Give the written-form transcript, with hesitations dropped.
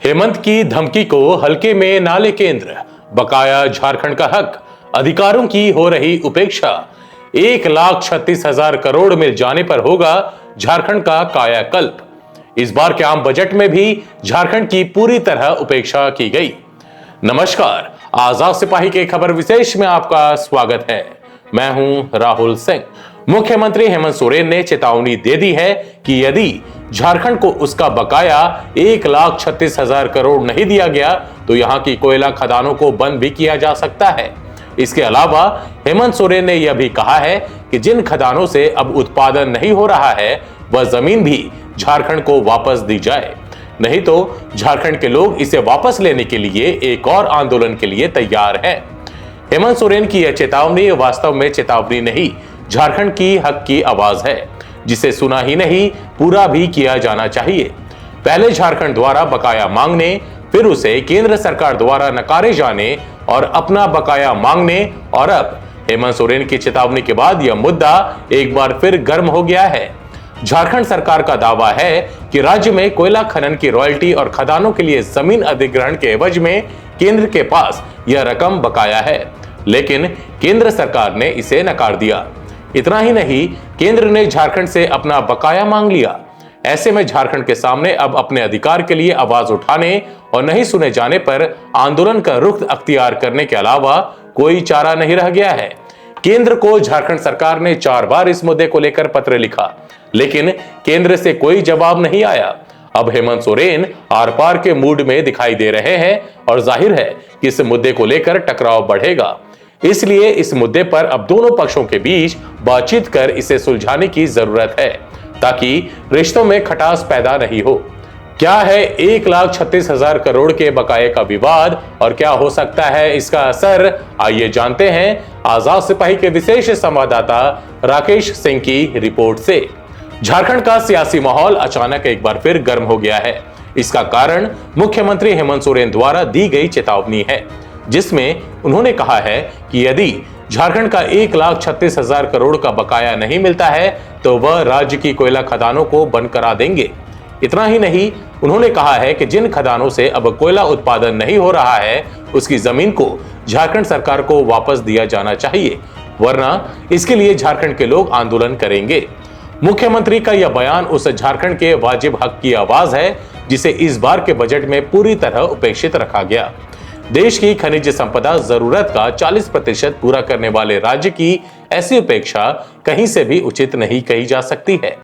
हेमंत की धमकी को हल्के में ना ले केंद्र, बकाया झारखंड का हक, अधिकारों की हो रही उपेक्षा। 1,36,000 करोड़ मिल जाने पर होगा झारखंड का कायाकल्प। इस बार के आम बजट में भी झारखंड की पूरी तरह उपेक्षा की गई। नमस्कार, आजाद सिपाही के खबर विशेष में आपका स्वागत है। मैं हूं राहुल सिंह। मुख्यमंत्री हेमंत सोरेन ने चेतावनी दे दी है कि यदि झारखंड को उसका बकाया 1,36,000 करोड़ नहीं दिया गया तो यहां की कोयला खदानों को बंद भी किया जा सकता है। इसके अलावा हेमंत सोरेन ने यह भी कहा है कि जिन खदानों से अब उत्पादन नहीं हो रहा है वह जमीन भी झारखंड को वापस दी जाए, नहीं तो झारखंड के लोग इसे वापस लेने के लिए एक और आंदोलन के लिए तैयार हैं। हेमंत सोरेन की यह चेतावनी वास्तव में चेतावनी नहीं, झारखंड की हक की आवाज है, जिसे सुना ही नहीं पूरा भी किया जाना चाहिए। पहले झारखंड द्वारा बकाया मांगने, फिर उसे केंद्र सरकार द्वारा नकारे जाने और अपना बकाया मांगने, और अब हेमंत सोरेन की चेतावनी के बाद यह मुद्दा एक बार फिर गर्म हो गया है। झारखंड सरकार का दावा है कि राज्य में कोयला खनन की रॉयल्टी और खदानों के लिए जमीन अधिग्रहण के एवज में केंद्र के पास यह रकम बकाया है, लेकिन केंद्र सरकार ने इसे नकार दिया। इतना ही नहीं, केंद्र ने झारखंड से अपना बकाया मांग लिया। ऐसे में झारखंड के सामने अब अपने अधिकार के लिए आवाज उठाने और नहीं सुने जाने पर आंदोलन का रुख अख्तियार करने के अलावा कोई चारा नहीं रह गया है। केंद्र को झारखंड सरकार ने 4 बार इस मुद्दे को लेकर पत्र लिखा, लेकिन केंद्र से कोई जवाब नहीं आया। अब हेमंत सोरेन आर पार के मूड में दिखाई दे रहे हैं और जाहिर है कि इस मुद्दे को लेकर टकराव बढ़ेगा। इसलिए इस मुद्दे पर अब दोनों पक्षों के बीच बातचीत कर इसे सुलझाने की जरूरत है, ताकि रिश्तों में खटास पैदा नहीं हो। क्या है 1,36,000 करोड़ के बकाये का विवाद और क्या हो सकता है इसका असर, आइए जानते हैं आजाद सिपाही के विशेष संवाददाता राकेश सिंह की रिपोर्ट से। झारखंड का सियासी माहौल अचानक एक बार फिर गर्म हो गया है। इसका कारण मुख्यमंत्री हेमंत सोरेन द्वारा दी गई चेतावनी है, जिसमें उन्होंने कहा है कि यदि झारखंड का 1,36,000 करोड़ का बकाया नहीं मिलता है तो वह राज्य की कोयला खदानों को बंद करा देंगे। इतना ही नहीं, उन्होंने कहा है कि जिन खदानों से अब कोयला उत्पादन नहीं हो रहा है उसकी जमीन को झारखंड सरकार को वापस दिया जाना चाहिए, वरना इसके लिए झारखंड के लोग आंदोलन करेंगे। मुख्यमंत्री का यह बयान उस झारखंड के वाजिब हक की आवाज है जिसे इस बार के बजट में पूरी तरह उपेक्षित रखा गया। देश की खनिज संपदा जरूरत का 40% पूरा करने वाले राज्य की ऐसी उपेक्षा कहीं से भी उचित नहीं कही जा सकती है।